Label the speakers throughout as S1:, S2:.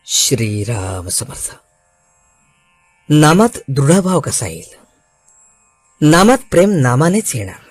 S1: श्रीराम समर्थ. नामात दृढभाव कसा येईल? नामात प्रेम नामानेच येणार.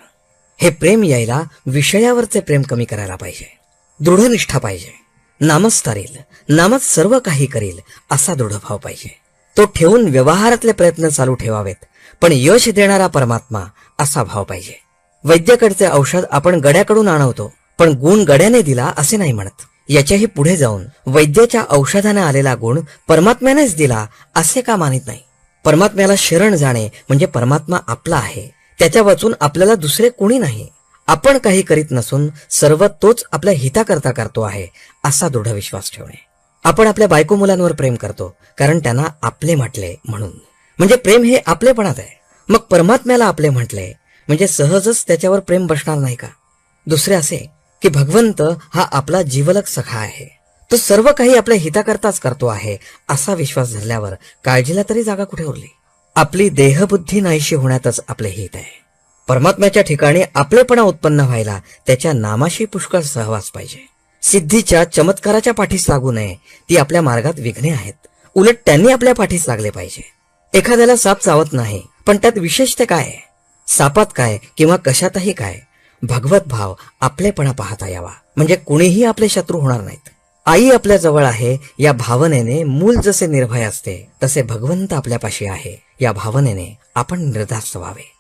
S1: हे प्रेम यायला विषयावरचे प्रेम कमी करायला पाहिजे. दृढनिष्ठा पाहिजे. नामच तारेल, नामच सर्व काही करेल असा दृढभाव पाहिजे. तो ठेवून व्यवहारातले प्रयत्न चालू ठेवावेत, पण यश देणारा परमात्मा असा भाव पाहिजे. वैद्याकडचे औषध आपण गड्याकडून आणवतो, पण गुण गड्याने दिला असे नाही म्हणत. याच्याही पुढे जाऊन वैद्याच्या औषधाने आलेला गुण परमात्म्यानेच दिला असे का मानित नाही. परमात्म्याला शरण जाणे म्हणजे परमात्मा आपला आहे, त्याच्या वाचून आपल्याला दुसरे कोणी नाही. आपण काही करीत नसून सर्व तोच आपल्या हिताकरता करतो आहे असा दृढ विश्वास ठेवणे. आपण आपल्या बायको मुलांवर प्रेम करतो कारण त्यांना आपले म्हटले म्हणून, म्हणजे प्रेम हे आपलेपणात आहे. मग परमात्म्याला आपले म्हटले म्हणजे सहजच त्याच्यावर प्रेम बसणार नाही का? दुसरे असे की भगवंत हा आपला जीवलग सखा आहे, तो सर्व काही आपल्या हिताकरताच करतो आहे असा विश्वास धरल्यावर काळजीला तरी जागा कुठे उरली? आपली देहबुद्धी नाहीशी होण्यातच आपले हित आहे. परमात्म्याच्या ठिकाणी आपलेपणा उत्पन्न व्हायला त्याच्या नामाशी पुष्कळ सहवास पाहिजे. सिद्धीच्या चमत्काराच्या पाठीस लागू नये, ती आपल्या मार्गात विघ्ने आहेत. उलट त्यांनी आपल्या पाठीस लागले पाहिजे. एखाद्याला साप चावत नाही, पण त्यात विशेष ते काय? सापात काय किंवा कशातही काय? भगवत भाव आपलेपणा पाहता यावा, म्हणजे कुणीही आपले शत्रू होणार नाहीत. आई आपल्या जवळ आहे या भावनेने मूल जसे निर्भय असते, तसे भगवंत आपल्यापाशी आहे या भावनेने आपण निर्धास्त व्हावे.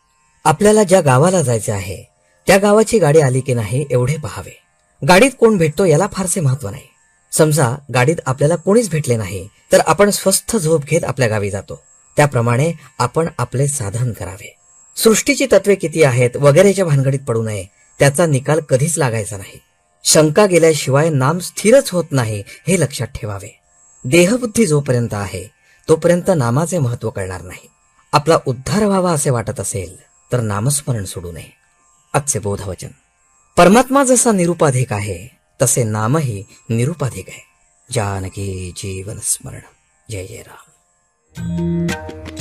S1: आपल्याला ज्या गावाला जायचे आहे त्या गावाची गाडी आली की नाही एवढे पाहावे. गाडीत कोण भेटतो याला फारसे महत्व नाही. समजा गाडीत आपल्याला कोणीच भेटले नाही तर आपण स्वस्थ झोप घेत आपल्या गावी जातो. त्याप्रमाणे आपण आपले साधन करावे. सृष्टीची तत्वे किती आहेत वगैरेच्या भानगडीत पडू नये, त्याचा निकाल कधीच लागायचा नाही. शंका गेल्याशिवाय नाम स्थिरच होत नाही हे लक्षात ठेवावे. देहबुद्धी जोपर्यंत आहे तोपर्यंत नामाचे महत्व कळणार नाही. आपला उद्धार व्हावा असे वाटत असेल तर नामस्मरण सोडू नये. आजचे बोधवचन. परमात्मा जसा निरुपाधिक आहे तसे नामही निरुपाधिक आहे. जानकी जीवन स्मरण. जय जय राम.